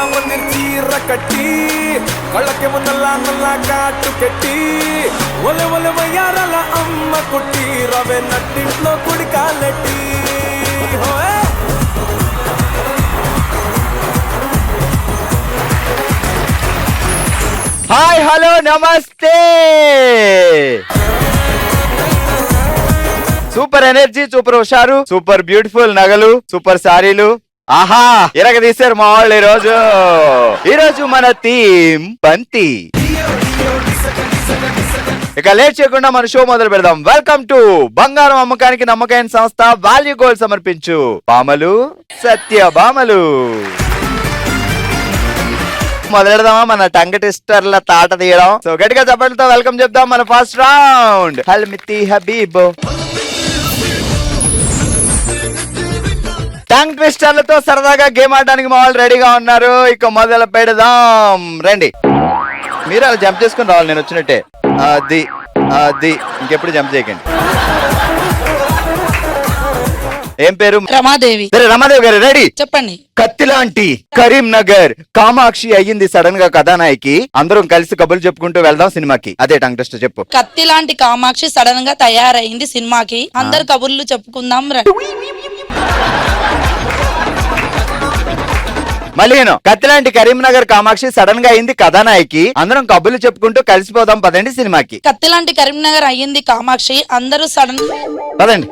చీర కట్టి కళ్ళకేమో నల్ల కాటు కట్టి ఒల ఒల వయ్యారాల అమ్మ కుట్టి రవే నట్టింట్లో కుడి కాలెట్టి హాయ్ హలో నమస్తే. సూపర్ ఎనర్జీ, సూపర్ హుషారు, సూపర్ బ్యూటిఫుల్ నగలు, సూపర్ సారీలు. ఆహా ఇరగ తీశారు మా వాళ్ళు. ఈరోజు మన థీమ్ బంతి. ఇక లేట్ చేయకుండా మన షో మొదలు పెడదాం. వెల్కమ్ టు బంగారం అమ్మకానికి నమ్మకైన సంస్థ వాల్యూ గోల్డ్ సమర్పించు బామలు సత్య బామలు. మొదలెడదామా మన టంగ్ ట్విస్టర్ల తాట తీయడం. సో గట్టిగా చెప్పడంతో వెల్కమ్ చెప్దాం మన ఫస్ట్ రౌండ్. హల్మితి హబీబ్ టంగ్ ట్విస్టర్లతో సరదాగా గేమ్ ఆడడానికి మా వాళ్ళు రెడీగా ఉన్నారు. ఇక మొదలు పెడదాం రండి. మీరు అలా జంప్ చేసుకుని రావాలి, నేను వచ్చినట్టే. అది అది ఇంకెప్పుడు జంప్ చేయకండి. ఏం పేరు? రమాదేవి. సరే రమాదేవి గారు రెడీ చెప్పండి. కత్తిలాంటి కరీంనగర్ కామాక్షి అయ్యింది సడన్ గా కథానాయకి. అందరం కలిసి కబుర్లు చెప్పుకుంటూ వెళ్దాం సినిమాకి. అదే టంగ్ ట్విస్టర్ చెప్పు. కత్తి లాంటి కామాక్షి సడన్ గా తయారైంది సినిమాకి. అందరు కబుర్లు చెప్పుకుందాం. మళ్ళీ కత్తిలాంటి కరీంనగర్ కామాక్షి సడన్ గా అయింది కథానాయకి. అందరం కబుర్లు చెప్పుకుంటూ కలిసిపోదాం పదండి సినిమాకి. కత్తి లాంటి కరీంనగర్ అయ్యింది కామాక్షి. అందరూ సడన్ పదండి.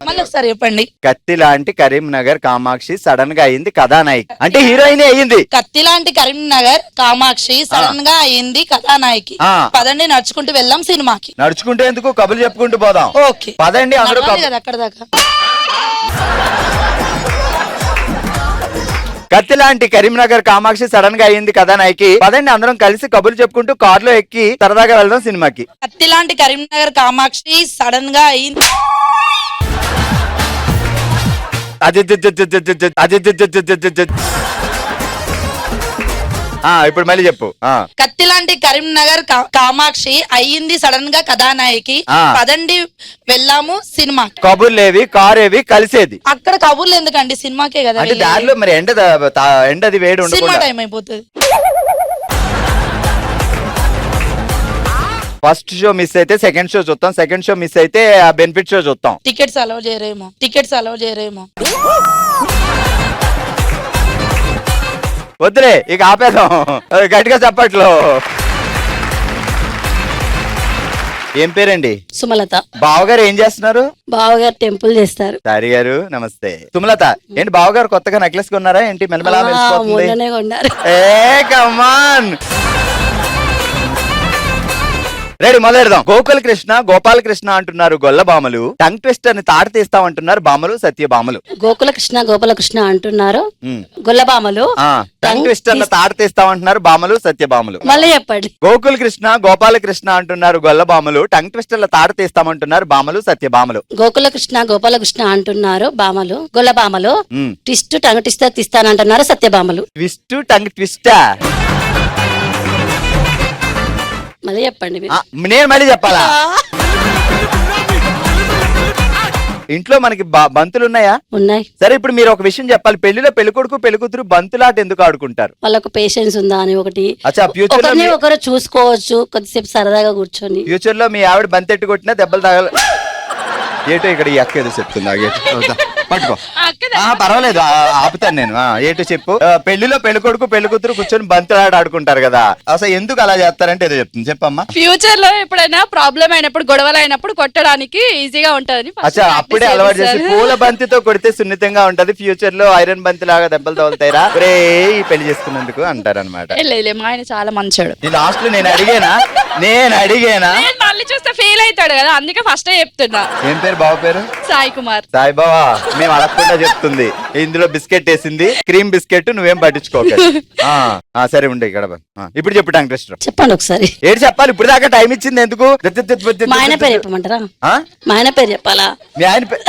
మళ్ళీ ఒకసారి చెప్పండి. కత్తి లాంటి కరీంనగర్ కామాక్షి సడన్ గా అయింది కథానాయకి. అంటే హీరోయిన్ అయ్యింది. కత్తి లాంటి కరీంనగర్ కామాక్షి సడన్ గా అయింది కథానాయకి. పదండి నడుచుకుంటూ వెళ్దాం సినిమాకి. నడుచుకుంటే ఎందుకు, కబుర్లు చెప్పుకుంటూ పోదాం. ఓకే పదండి. అందరూ అక్కడ దాకా. కత్తి లాంటి కరీంనగర్ కామాక్షి సడన్ గా అయింది కథానాయకి. పదండి అందరం కలిసి కబుర్లు చెప్పుకుంటూ కార్లో ఎక్కి సరదాగా వెళ్దాం సినిమాకి. కత్తి లాంటి కరీంనగర్ కామాక్షి సడన్ గా అయింది. ఇప్పుడు మళ్ళీ చెప్పు. కత్తి లాంటి కరీంనగర్ కామాక్షి అయ్యింది సడన్ గా కథానాయకి. పదండి వెళ్ళాము సినిమా. కబుర్లేవి కారేవి కలిసేది. అక్కడ కబుర్లు ఎందుకండి, సినిమాకే కదా. దారిలో మరి ఎండది వేడి సినిమా టైం అయిపోతుంది. ఫస్ట్ షో మిస్ అయితే సెకండ్ షో చూస్తాం, సెకండ్ షో మిస్ అయితే ఆ బెనిఫిట్ షో చూస్తాం. టికెట్స్ అలౌ చేయరేమో. వద్దులే ఇక ఆపేద్దాం. గట్టిగా చెప్పట్లో. ఏం పేరండి? సుమలత. బావగారు ఏం చేస్తున్నారు? బావగారు టెంపుల్ చేస్తారు. సారీ గారు నమస్తే. సుమలత ఏంటి బావగారు కొత్తగా నెక్లెస్ కొన్నారా ఏంటి? మెల్లమెలా కొన్నారు. ఏ కమాన్ రెడీ మొదలెడదాం. గోకుల గోపాలకృష్ణ అంటున్నారు గొల్లబామలు. టంగ్ ట్విస్టర్ ని తాట తీస్తామంటున్నారు బామలు సత్యబామలు. గోపాలకృష్ణ అంటున్నారు గొల్లబామలు. టంగ్ ట్విస్టర్ ని తాట తీస్తామంటున్నారు బామలు సత్యబామలు. మళ్ళీ చెప్పండి. గోపాలకృష్ణ అంటున్నారు గొల్లబామలు. టంగ్ ట్విస్టర్ ల తాట తీస్తామంటున్నారు బామలు సత్యబామలు. గోపాలకృష్ణ అంటున్నారు బామలు గొల్లబామలు. ట్విస్ట్ టంగ్ ట్విస్టర్ తీస్తానంటున్నారు సత్యబామలు. Twist tongue twister. మళ్ళీ చెప్పండి. నేను మళ్ళీ చెప్పాలా? ఇంట్లో మనకి బంతులు ఉన్నాయా? ఉన్నాయి. సరే ఇప్పుడు మీరు ఒక విషయం చెప్పాలి. పెళ్లిలో పెళ్లికొడుకు పెళ్లికూతురు బంతులాట ఎందుకు ఆడుకుంటారు? వాళ్ళకు పేషెన్స్ ఉందా అని ఒకటి. ఒకరు చూసుకోవచ్చు కొద్దిసేపు సరదాగా కూర్చొని. ఫ్యూచర్ లో మీ ఆవిడ బంతెట్టు కొట్టినా దెబ్బలు తగల. ఏటో ఇక్కడ ఈ అక్క ఏదో చెప్తుందా? పట్టుకో. పర్వాలేదు ఆపుతాను నేను. ఏటో చెప్పు. పెళ్లిలో పెళ్లికొడుకు పెళ్లికూతురు కూర్చొని బంతులాట ఆడుకుంటారు కదా, అసలు ఎందుకు అలా చేస్తారంటే ఏదో చెప్తుంది. చెప్పమ్మా. ఫ్యూచర్ లో ఎప్పుడైనా ప్రాబ్లం అయినప్పుడు గొడవలు అయినప్పుడు కొట్టడానికి ఈజీగా ఉంటది. అప్పుడే అలవాటు చేసి పూల బంతితో కొడితే సున్నితంగా ఉంటది, ఫ్యూచర్ లో ఐరన్ బంతి లాగా దెబ్బలు తగులుతాయిరా రే ఈ పెళ్లి చేసుకున్నందుకు అంటారు అనమాట. మా ఆయన చాలా మంచోడు. లాస్ట్ లో నేను అడిగేనా మళ్ళీ చూస్తే ఫెయిల్ అవుతాడు కదా, అందుకే ఫస్ట్ చెప్తున్నా. ఏం పేరు బావ పేరు? సాయి కుమార్. సాయి బావా మేము అడగకుండా చెప్తుంది. ఇందులో బిస్కెట్ వేసింది, క్రీమ్ బిస్కెట్, నువ్వేం పట్టించుకోక. సరే ఉండే ఇక్కడ. ఇప్పుడు చెప్పు టంగ్ ట్విస్టర్. చెప్పండి ఒకసారి. ఏంటి చెప్పాలి? ఇప్పుడు దాకా టైం ఇచ్చింది ఎందుకు? మా ఆయన పేరు చెప్పమంటారా? మా ఆయన పేరు చెప్పాలా? మీ ఆయన పేరు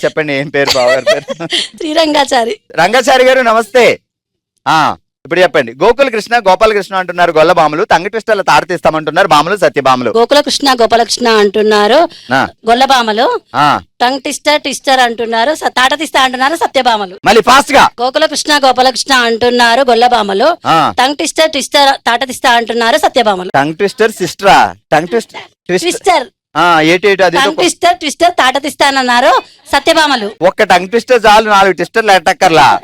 చెప్పండి. ఏం పేరు బావగారి పేరు? శ్రీరంగాచారి. రంగాచారి గారు నమస్తే. ఇప్పుడు చెప్పండి. గోకుల కృష్ణ గోపాలకృష్ణ అంటున్నారు గొల్ల బామలు, తంగటిస్టల తాడతీస్తామంటున్నారు బామలు సత్యభామలు. గోకుల కృష్ణ గోపాలకృష్ణ అంటున్నారు ఆ, గొల్లబామలు, ఆ, టంగ్ టిస్టర్ అంటున్నారు తాట తీస్తా అంటున్నారు సత్యభామలు. మళ్ళీ ఫాస్ట్ గా. గోకుల కృష్ణ గోపాలకృష్ణ అంటున్నారు గొల్లబామలు, ఆ, టంగ్ టిస్టర్ తాట తీస్తా అంటున్నారు సత్యభామలు. టంగ్ ట్విస్టర్ సిస్టరా? టంగ్ ట్విస్టర్ ట్విస్టర్ ఏటి అది టంగ్ ట్విస్టర్ తాట తీస్తానన్నారు సత్యభామలు. ఒక్క టంగ్ ట్విస్టర్ చాలు, 4 ట్విస్టర్లు ఎట్టక్కర్లా.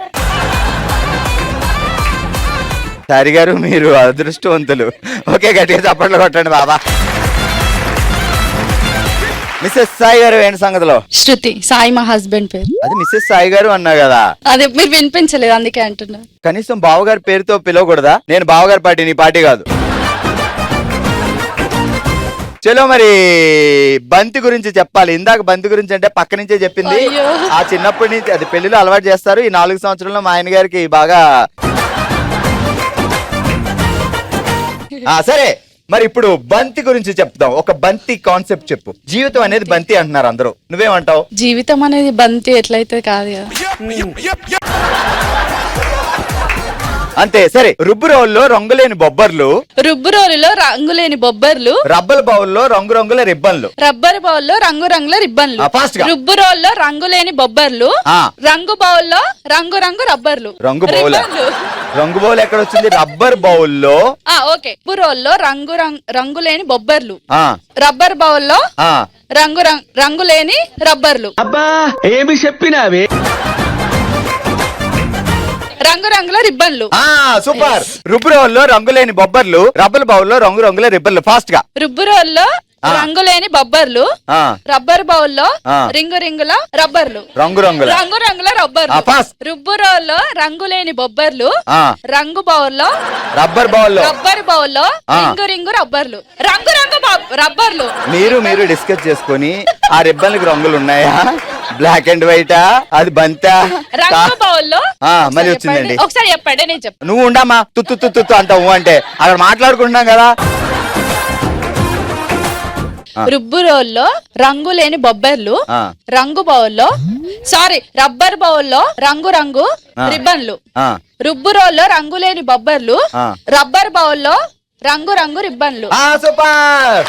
సారి గారు మీరు అదృష్టవంతులు. ఓకే, గట్టిగా చప్పట్లు కొట్టండి బాబా. మిస్సెస్ సాయి గారు ఏంటి సంగతిలో? శృతి సాయి మా హస్బెండ్ పేరు. అది మిస్సెస్ సాయి గారు అన్నా కదా, అదే మీరు వినిపించలేదు అందుకే అంటున్నా. కనీసం బావగారి పేరుతో పిలవకూడదా? నేను బావగారి పార్టీ, నీ పార్టీ కాదు. చలో మరి బంతి గురించి చెప్పాలి. ఇందాక బంతి గురించి అంటే పక్క నుంచే చెప్పింది. అయ్యో. ఆ చిన్నప్పటి నుంచి అది పెళ్లిలో అలవాటు చేస్తారు. ఈ 4 సంవత్సరంలో మా ఆయన గారికి బాగా సరే మరి ఇప్పుడు బంతి గురించి చెప్తాం. ఒక బంతి కాన్సెప్ట్ చెప్పు. జీవితం అనేది బంతి అంటున్నారు అందరూ, నువ్వేమంటావు? జీవితం అనేది బంతి ఎట్లయితే కాదు కదా. అంతే. సరే, రుబ్బు రోల్లో రంగులేని బొబ్బర్లు, రుబ్బు రోలులో రంగులేని బొబ్బర్లు, రబ్బర్ బౌల్లో రంగురంగుల రిబ్బన్లు, రబ్బర్ బౌల్లో రంగురంగుల రిబ్బన్లు, ఫాస్ట్ గా. రుబ్బు రోల్లో రంగులేని బొబ్బర్లు, ఆ. రంగు బౌల్లో రంగు రబ్బర్లు. రంగు బౌల్, రిబ్బన్లు. రంగు బౌల్ ఎక్కడ వచ్చింది? రబ్బర్ బౌల్లో. ఓకే. రుబ్బు రోల్లో రంగులేని బొబ్బర్లు, ఆ, రబ్బర్ బౌల్లో ఆ, రంగులేని రబ్బర్లు, అబ్బా ఏమి చెప్పినావే. రంగురంగుల రిబ్బన్లు. సూపర్. రుబ్బు రోల్లో రంగులేని బొబ్బర్లు, రబ్బర్ బౌల్లో రంగురంగుల రిబ్బన్లు. ఫాస్ట్ గా. రుబ్బు రోల్లో రంగులేని బొబ్బర్లు, ఆ, రబ్బర్ బౌల్లో ఆ. రింగుల రబ్బర్లు, రంగురంగుల రంగురంగుల రబ్బర్లు. ఫాస్ట్. రుబ్బు రోల్లో రంగులేని బొబ్బర్లు, ఆ, రంగు బౌల్లో రబ్బర్ బౌల్లో. రబ్బర్ బౌల్లో ఆ. రింగు రబ్బర్లు, రంగు రబ్బర్లు. మీరు డిస్కస్ చేసుకొని ఆ రిబ్బన్లకు రంగులు ఉన్నాయా, బ్లాక్ అండ్ వైటా, అది బంతా? రంగు బౌల్లో మళ్ళీ వచ్చిందండి. ఒకసారి చెప్పండి నేను చెప్తాను. నువ్వు ఉండమ్మా, తుత్తు అంటావు అంటే అక్కడ మాట్లాడుకుంటున్నాం కదా. రుబ్బు రోల్లో రంగులేని బొబ్బర్లు, ఆ, రంగు బౌల్లో రబ్బర్ బౌల్లో రంగు రిబ్బన్లు, ఆ, రుబ్బు రోల్లో రంగులేని బొబ్బర్లు, ఆ. రబ్బర్ బౌల్లో రంగు రిబ్బన్లు. సూపర్.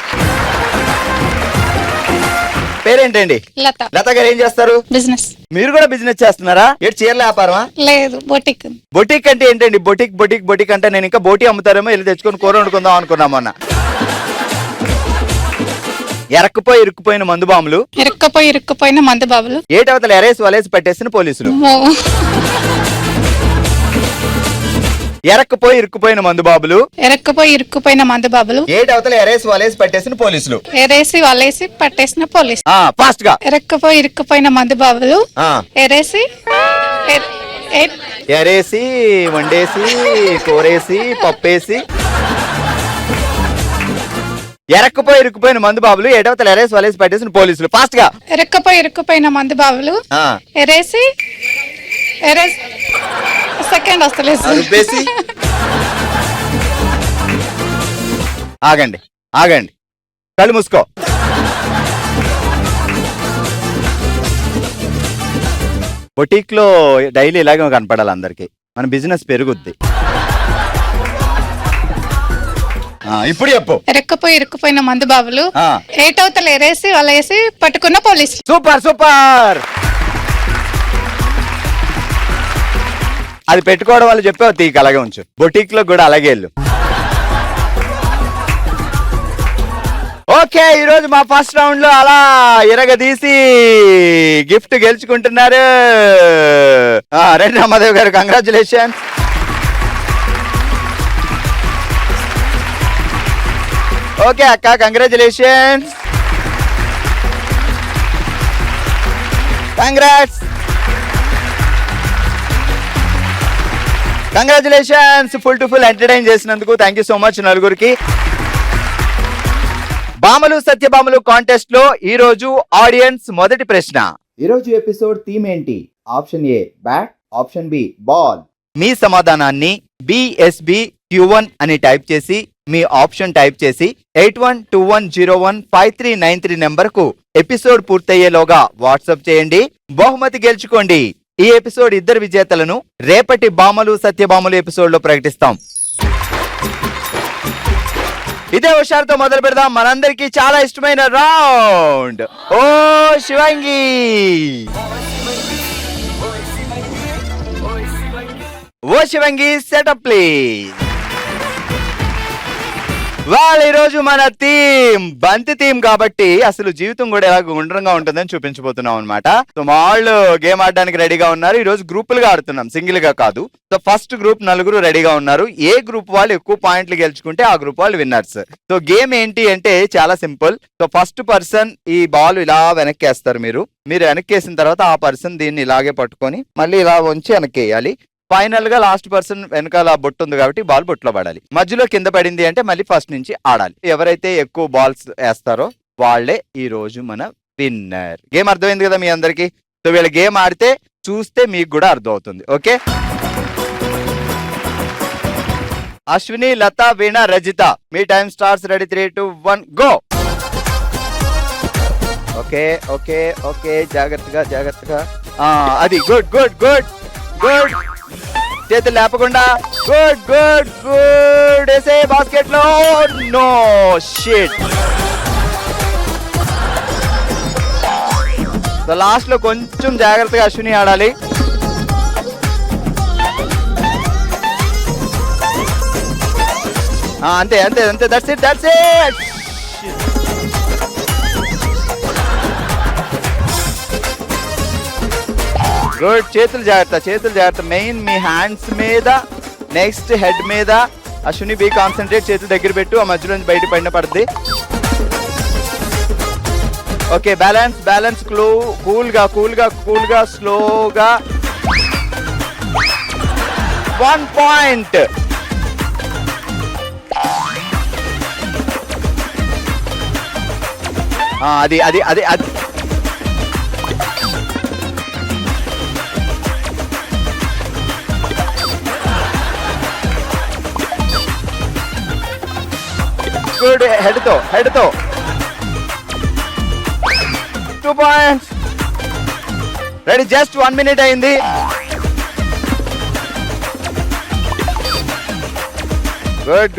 పేరేంటండి? లత. లత గారు ఏం చేస్తారు? బిజినెస్. మీరు కూడా బిజినెస్ చేస్తున్నారా? ఏంటి చీరల వ్యాపారమా? లేదు, బొటిక్. బొటిక్ అంటే ఏంటండి? బొటిక్ అంటే నేను ఇంకా బోటి అమ్ముతారేమో, వెళ్ళి తెచ్చుకొని కూర వండుకుందాం అనుకున్నా మొన్న. ఇరుక్కుపోయిన మందు బాములు, ఇరుక్కుపోయిన మందు బాబులు, ఏటవతలు ఎరేసి వలేసి పట్టేసిన పోలీసులు. ఇరుక్కుపోయిన మందు బాబులు, ఇరుక్కుపోయిన మందు బాబులు, ఏటవతలు ఎరేసి వలేసి పట్టేసిన పోలీసులు. ఎరేసి వలేసి పట్టేసిన పోలీసు. ఫాస్ట్ గా. ఇరుక్కుపోయిన మందు బాబులు, ఆ, ఎరేసి ఎరేసి వండేసి కూరేసి పప్పేసి. ఇరుక్కుపోయిన మందు బాబులు, ఏటవతలు ఎరేసి వలేసి పట్టేసిన పోలీసులు. ఫాస్ట్ గా. ఇరుక్కుపోయిన మందు బాబులు, ఆ, ఎరేసి సెకండ్ వస్తలేదు. రుబ్బేసి. ఆగండి కళ్ళు మూసుకో. బొటీక్ లో డైలీ ఇలాగే కనపడాలి అందరికి, మన బిజినెస్ పెరుగుద్ది. ఇప్పుడు చెప్పు. ఇరుక్కుపోయిన మందు బాబులు, ఆ. ఏటవతలు ఎరేసి వలేసి పట్టుకున్న పోలీసు. సూపర్. అది పెట్టుకోవడం వల్ల చెప్పావు, తీక అలాగే ఉంచు. బొటీక్ లో కూడా అలాగే వెళ్ళు. ఓకే, ఈ రోజు మా ఫస్ట్ రౌండ్ లో అలా ఇరగదీసి గిఫ్ట్ గెలుచుకుంటున్నారు. రండి రామాదేవ్ గారు, కంగ్రాచులేషన్స్. ఓకే అక్క, congratulations. Congrats. Full to full entertain చేసినందుకు థ్యాంక్ యూ సో మచ్ నలుగురికి. బామలు సత్యభామలు కాంటెస్ట్ లో ఈ రోజు ఆడియన్స్ మొదటి ప్రశ్న. ఈ రోజు ఎపిసోడ్ థీమ్ ఏంటి? Option A bat, option B ball. మీ సమాధానాన్ని BSB Q1 అని టైప్ చేసి మీ ఆప్షన్ టైప్ చేసి 8121015393 నెంబర్ కు ఎపిసోడ్ పూర్తయ్యేలోగా వాట్సాప్ చేయండి. బహుమతి గెలుచుకోండి. ఈ ఎపిసోడ్ ఇద్దరు విజేతలను రేపటి బామలు సత్యభామలు ఎపిసోడ్ లో ప్రకటిస్తాం. ఇదే హుషారుతో మొదలు పెడదాం మనందరికీ చాలా ఇష్టమైన రౌండ్ ఓ శివంగి. ఓ శివంగి సెటప్ ప్లీజ్. వాళ్ళ ఈరోజు మన థీమ్ బంతి థీమ్ కాబట్టి అసలు జీవితం కూడా ఎలా గుండ్రంగా ఉంటుందని చూపించబోతున్నాం అనమాట. సో మా వాళ్ళు గేమ్ ఆడడానికి రెడీగా ఉన్నారు. ఈ రోజు గ్రూపులుగా ఆడుతున్నాం, సింగిల్ గా కాదు. సో ఫస్ట్ గ్రూప్ 4 రెడీగా ఉన్నారు. ఏ గ్రూప్ వాళ్ళు ఎక్కువ పాయింట్లు గెలుచుకుంటే ఆ గ్రూప్ వాళ్ళు విన్నర్స్. సో గేమ్ ఏంటి అంటే చాలా సింపుల్. సో ఫస్ట్ పర్సన్ ఈ బాల్ ఇలా వెనక్కేస్తారు. మీరు వెనక్కేసిన తర్వాత ఆ పర్సన్ దీన్ని ఇలాగే పట్టుకొని మళ్ళీ ఇలా వంచి వెనక్కేయాలి. ఫైనల్ గా లాస్ట్ పర్సన్ వెనకాల బొట్టు ఉంది కాబట్టి బాల్ బొట్టులో పడాలి. మధ్యలో కింద పడింది అంటే మళ్ళీ ఫస్ట్ నుంచి ఆడాలి. ఎవరైతే ఎక్కువ బాల్స్ వేస్తారో వాళ్ళే ఈ రోజు మన విన్నర్. గేమ్ అర్థమైంది కదా మీ అందరికి? సో వీళ్ళ గేమ్ ఆడితే చూస్తే మీకు కూడా అర్థం అవుతుంది. ఓకే, అశ్విని, లత, వీణ, రజిత, మీ time starts. Ready 3, 2, 1 go. Okay okay okay, జాగ్రత్తగా. అది గుడ్ గుడ్ గుడ్ గుడ్. చేతులు లేపకుండా గుడ్ గుడ్ గుడ్. వేసే బాస్కెట్ లో. No shit. లాస్ట్ లో కొంచెం జాగ్రత్తగా అశ్విని ఆడాలి. అంతే అంతే అంతే. That's it. గుడ్. చేతులు జాగ్రత్త. మెయిన్ మీ హ్యాండ్స్ మీద, నెక్స్ట్ హెడ్ మీద. Ashwini be concentrate. చేతులు దగ్గర పెట్టు, ఆ మధ్యలో నుంచి బయట పడిన పడుద్ది. Okay, balance. కూల్గా స్లోగా. 1 పాయింట్. అది గుడ్. హెడ్ తో 2 పాయింట్స్. రెడీ, జస్ట్ 1 మినిట్ అయింది. Good.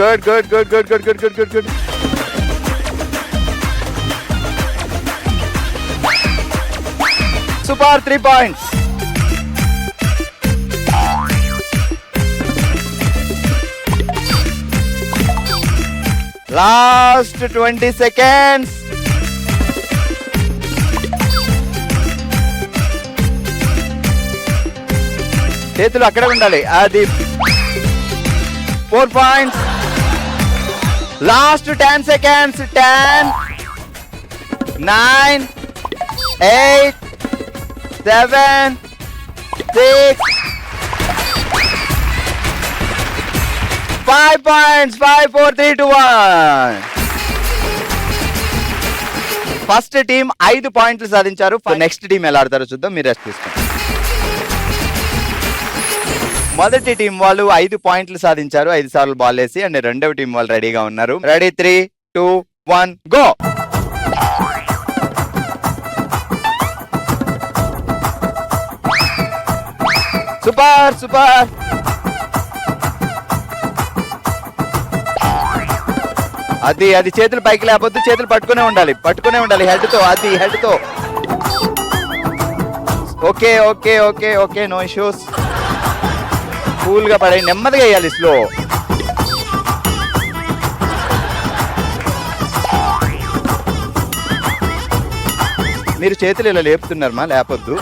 Super. 3 points. Last 20 seconds. చేతులు అక్కడే ఉండాలి. అది 4 points. Last 10 seconds. 10, 9, 8, 7, 6, 5 points. 5, 4, 3, 2, 1. First team 5 పాయింట్లు సాధించారు. నెక్స్ట్ టీం ఎలా ఆడతారో చూద్దాం. మీరు రెస్ట్ తీసుకోండి. మొదటి టీం వాళ్ళు 5 పాయింట్లు సాధించారు, 5 సార్లు బాల్ వేసి. అండ్ రెండవ టీం వాళ్ళు రెడీగా ఉన్నారు. Ready 3, 2, 1 go. సూపర్. అది చేతులు పైకి లేకపోతే చేతులు పట్టుకునే ఉండాలి. హెడ్ తో. ఓకే. No issues. కూల్ గా పడే, నెమ్మదిగా వేయాలి. స్లో. మీరు చేతులు ఇలా లేపుతున్నారమ్మా, లేపొద్దు.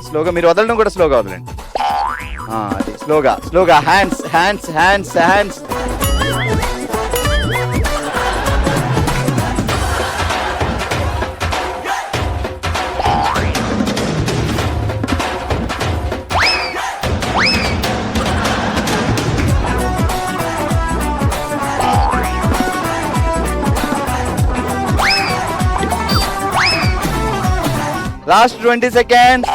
స్లోగా మీరు వదలడం కూడా స్లోగా వదలండి. అది స్లోగా. Hands. Last 20 seconds.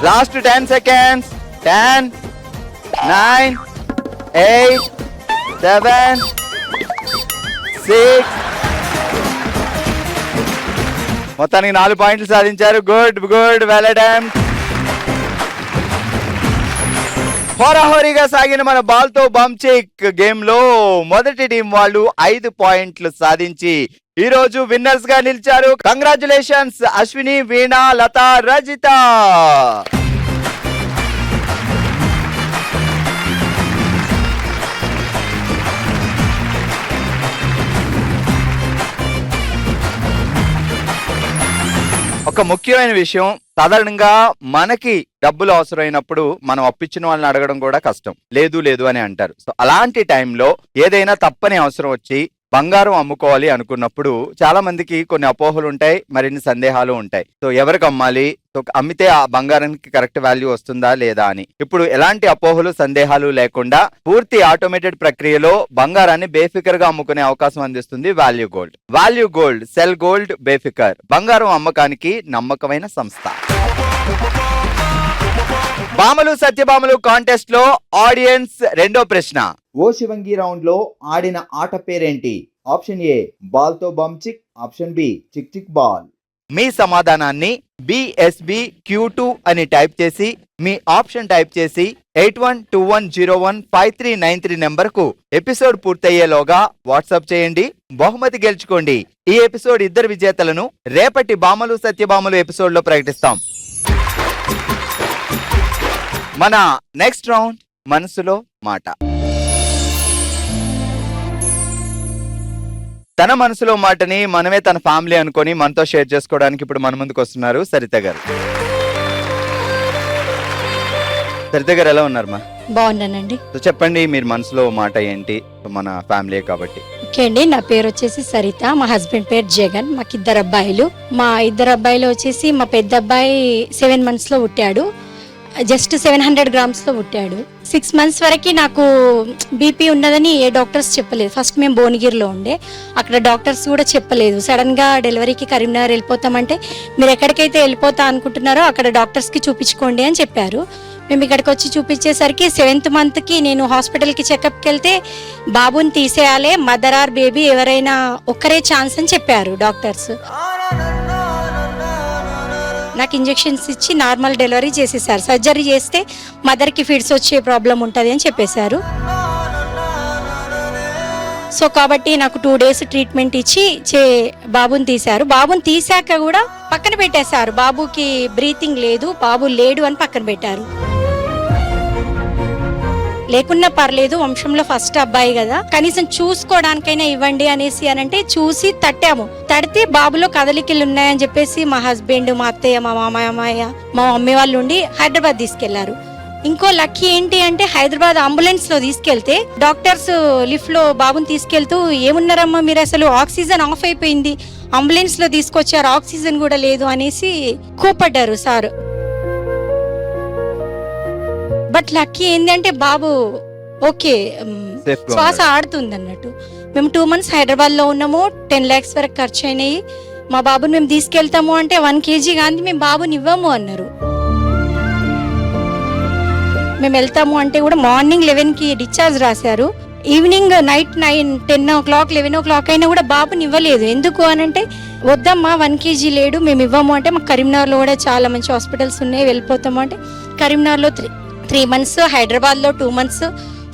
Last 10 seconds. 10, 9, 8, 7, 6. మొత్తానికి 4 పాయింట్లు సాధించారు. Good good, well done. హోరాహోరీగా సాగిన మన బాల్ తో బంచిక్ గేమ్ లో మొదటి టీం వాళ్ళు 5 పాయింట్లు సాధించి ఈ రోజు విన్నర్స్ గా నిలిచారు. కంగ్రాచులేషన్స్ అశ్విని, వీణ, లత, రజిత. ఒక ముఖ్యమైన విషయం, సాధారణంగా మనకి డబ్బులు అవసరమైనప్పుడు మనం అప్పిచ్చిన వాళ్ళని అడగడం కూడా కష్టం. లేదు లేదు అని అంటారు. సో అలాంటి టైంలో ఏదైనా తప్పని అవసరం వచ్చి బంగారం అమ్ముకోవాలి అనుకున్నప్పుడు చాలా మందికి కొన్ని అపోహలు ఉంటాయి, మరిన్ని సందేహాలు ఉంటాయి. సో ఎవరికి అమ్మాలి, సో అమ్మితే ఆ బంగారానికి కరెక్ట్ వాల్యూ వస్తుందా లేదా అని. ఇప్పుడు ఎలాంటి అపోహలు సందేహాలు లేకుండా పూర్తి ఆటోమేటెడ్ ప్రక్రియలో బంగారాన్ని బేఫికర్ గా అమ్ముకునే అవకాశం అందిస్తుంది value gold. Value gold, sell gold బేఫికర్, బంగారం అమ్మకానికి నమ్మకమైన సంస్థ. భామలు సత్యభామలు కాంటెస్ట్ లో ఆడియన్స్ రెండో ప్రశ్న. ఓ శివంగి రౌండ్ లో ఆడిన ఆట పేరేంటి? ఆప్షన్ ఏ బాల్ తో బంచిక్, ఆప్షన్ బి చిక్ చిక్ బాల్. మీ సమాధానాన్ని BSB Q2 అని టైప్ చేసి మీ ఆప్షన్ టైప్ చేసి 8121015393 నెంబర్ కు ఎపిసోడ్ పూర్తయ్యేలోగా వాట్సాప్ చేయండి. బహుమతి గెలుచుకోండి. ఈ ఎపిసోడ్ ఇద్దరు విజేతలను రేపటి భామలు సత్యభామలు ఎపిసోడ్ లో ప్రకటిస్తాం. మన నెక్స్ట్ రౌండ్ మనసులో మాట. తన మనసులో మాటని మనమే తన ఫ్యామిలీ అనుకొని మనతో షేర్ చేసుకోవడానికి ఇప్పుడు మన ముందుకు వస్తున్నారు సరిత గారు. సరిత గారు ఎలా ఉన్నారు మా? బాగున్నానండి. సో చెప్పండి, మీరు మనసులో మాట ఏంటి? మన ఫ్యామిలీ కాబట్టి. ఓకే అండి, నా పేరు వచ్చేసి సరిత, మా హస్బెండ్ పేరు జగన్, మాకు 2 అబ్బాయిలు. మా 2 అబ్బాయిలు వచ్చేసి మా పెద్ద అబ్బాయి 7 months లో పుట్టాడు, జస్ట్ 700 grams లో పుట్టాడు. 6 months వరకు నాకు బీపీ ఉన్నదని ఏ డాక్టర్స్ చెప్పలేదు. ఫస్ట్ మేము భువనగిరిలో ఉండే, అక్కడ డాక్టర్స్ కూడా చెప్పలేదు. సడన్ గా డెలివరీకి కరీంనగర్ వెళ్ళిపోతామంటే మీరు ఎక్కడికైతే వెళ్ళిపోతా అనుకుంటున్నారో అక్కడ డాక్టర్స్ కి చూపించుకోండి అని చెప్పారు. మేము ఇక్కడికి వచ్చి చూపించేసరికి 7th month కి నేను హాస్పిటల్కి చెకప్కి వెళ్తే బాబుని తీసేయాలి, మదర్ ఆర్ బేబీ ఎవరైనా ఒక్కరే ఛాన్స్ అని చెప్పారు డాక్టర్స్. నాకు ఇంజెక్షన్స్ ఇచ్చి నార్మల్ డెలివరీ చేసేసారు. సర్జరీ చేస్తే మదర్కి ఫిడ్స్ వచ్చే ప్రాబ్లం ఉంటుంది అని చెప్పేశారు. సో కాబట్టి నాకు 2 days ట్రీట్మెంట్ ఇచ్చి బాబుని తీశారు. బాబుని తీసాక కూడా పక్కన పెట్టేశారు. బాబుకి బ్రీతింగ్ లేదు, బాబు లేడు అని పక్కన పెట్టారు. లేకున్నా పర్లేదు, వంశంలో ఫస్ట్ అబ్బాయి కదా, కనీసం చూసుకోవడానికైనా ఇవ్వండి అనేసి అనంటే చూసి తట్టాము. తడితే బాబులో కదలికలు ఉన్నాయని చెప్పేసి మా హస్బెండ్, మా అత్తయ్య, మా మామయ్య, మా మమ్మీ వాళ్ళు ఉండి హైదరాబాద్ తీసుకెళ్లారు. ఇంకో లక్కీ ఏంటి అంటే హైదరాబాద్ అంబులెన్స్ లో తీసుకెళ్తే డాక్టర్స్ లిఫ్ట్ లో బాబుని తీసుకెళ్తూ ఏమున్నారమ్మా మీరు, అసలు ఆక్సిజన్ ఆఫ్ అయిపోయింది, అంబులెన్స్ లో తీసుకొచ్చారు, ఆక్సిజన్ కూడా లేదు అనేసి కోపడ్డారు సార్. బట్ లక్కీ ఏంటంటే బాబు ఓకే, శ్వాస ఆడుతుంది అన్నట్టు. మేము 2 months హైదరాబాద్ లో ఉన్నాము, 10 lakhs వరకు ఖర్చు అయినాయి. మా బాబుని మేము తీసుకెళ్తాము అంటే 1 kg కానీ మేము బాబుని ఇవ్వము అన్నారు. మేము వెళ్తాము అంటే కూడా మార్నింగ్ 11కి డిశ్చార్జ్ రాశారు. ఈవినింగ్ నైట్ 9, 10 o'clock 11 o'clock అయినా కూడా బాబుని ఇవ్వలేదు. ఎందుకు అనంటే వద్దమ్మా 1 kg లేడు మేము ఇవ్వము అంటే, మాకు కరీంనగర్లో కూడా చాలా మంచి హాస్పిటల్స్ ఉన్నాయి వెళ్ళిపోతాము అంటే, కరీంనగర్లో 3 months, హైదరాబాద్లో 2 months,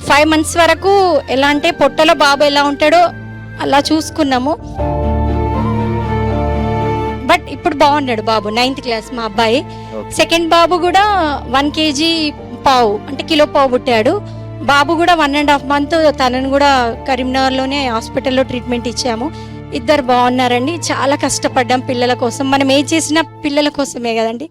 5 months వరకు ఎలా అంటే పొట్టలో బాబు ఎలా ఉంటాడో అలా చూసుకున్నాము. బట్ ఇప్పుడు బాగున్నాడు బాబు, 9th class మా అబ్బాయి. సెకండ్ బాబు కూడా 1 kg పావు అంటే కిలో పావు పుట్టాడు. బాబు కూడా 1.5 months, తనను కూడా కరీంనగర్లోనే హాస్పిటల్లో ట్రీట్మెంట్ ఇచ్చాము. ఇద్దరు బాగున్నారండి. చాలా కష్టపడ్డాం పిల్లల కోసం. మనం ఏం చేసినా పిల్లల కోసమే కదండి.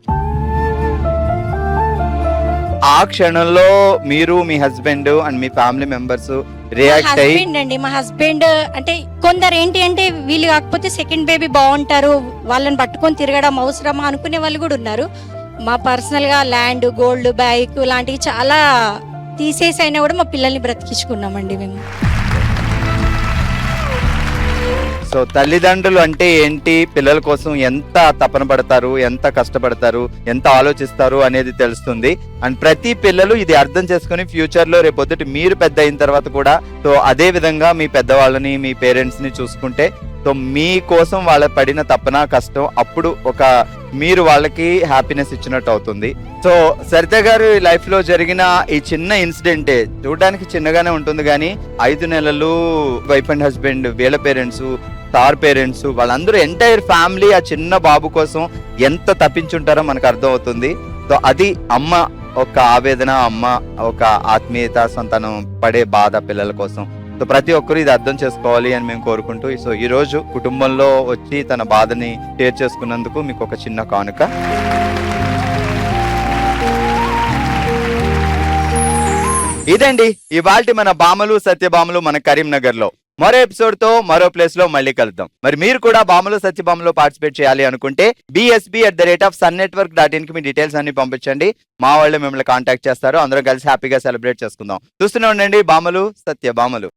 ఆ క్షణంలో మీరు, మీ హస్బెండ్ అండ్ మీ ఫ్యామిలీ మెంబర్స్ రియాక్ట్ అయ్యి అండి, మా హస్బెండ్ అంటే కొందరు ఏంటి అంటే వీళ్ళు కాకపోతే సెకండ్ బేబీ బాగుంటారు, వాళ్ళని పట్టుకొని తిరగడం అవసరమా అనుకునే వాళ్ళు కూడా ఉన్నారు. మా పర్సనల్ గా ల్యాండ్, గోల్డ్, బైక్ లాంటివి చాలా తీసేసి అయినా కూడా మా పిల్లల్ని బ్రతికించుకున్నామండి మేము. సో తల్లిదండ్రులు అంటే ఏంటి, పిల్లల కోసం ఎంత తపన పడతారు, ఎంత కష్టపడతారు, ఎంత ఆలోచిస్తారు అనేది తెలుస్తుంది. అండ్ ప్రతి పిల్లలు ఇది అర్థం చేసుకుని ఫ్యూచర్ లో రేపొద్దుటి మీరు పెద్ద అయిన తర్వాత కూడా సో అదే విధంగా మీ పెద్దవాళ్ళని, మీ పేరెంట్స్ ని చూసుకుంటే సో మీ కోసం వాళ్ళ పడిన తపన కష్టం అప్పుడు ఒక మీరు వాళ్ళకి హ్యాపీనెస్ ఇచ్చినట్టు అవుతుంది. సో సరిత గారు లైఫ్ లో జరిగిన ఈ చిన్న ఇన్సిడెంటే చూడడానికి చిన్నగానే ఉంటుంది, కానీ 5 నెలలు వైఫ్ అండ్ హస్బెండ్, వీళ్ళ పేరెంట్స్, స్టార్ పేరెంట్స్, వాళ్ళందరూ ఎంటైర్ ఫ్యామిలీ ఆ చిన్న బాబు కోసం ఎంత తప్పించుంటారో మనకు అర్థం అవుతుంది. సో అది అమ్మ ఒక ఆవేదన, అమ్మ ఒక ఆత్మీయత, సంతానం పడే బాధ పిల్లల కోసం. సో ప్రతి ఒక్కరు ఇది అర్థం చేసుకోవాలి అని మేము కోరుకుంటూ సో ఈ రోజు కుటుంబంలో వచ్చి తన బాధని షేర్ చేసుకున్నందుకు మీకు ఒక చిన్న కానుక. ఇదండి ఇవాల్టి మన బామలు సత్యభామలు మన కరీంనగర్ లో. మరో ఎపిసోడ్ తో మరో ప్లేస్ లో మళ్ళీ కలుద్దాం. మరి మీరు కూడా బామలు సత్యభామలో పార్టిసిపేట్ చేయాలి అనుకుంటే bsb@sunnetwork.in కి మీ డీటెయిల్స్ అన్ని పంపించండి. మా వాళ్ళు మిమ్మల్ని కాంటాక్ట్ చేస్తారు. అందరం కలిసి హ్యాపీగా సెలబ్రేట్ చేసుకుందాం. చూస్తూనే ఉండండి బామలు సత్యభామలు.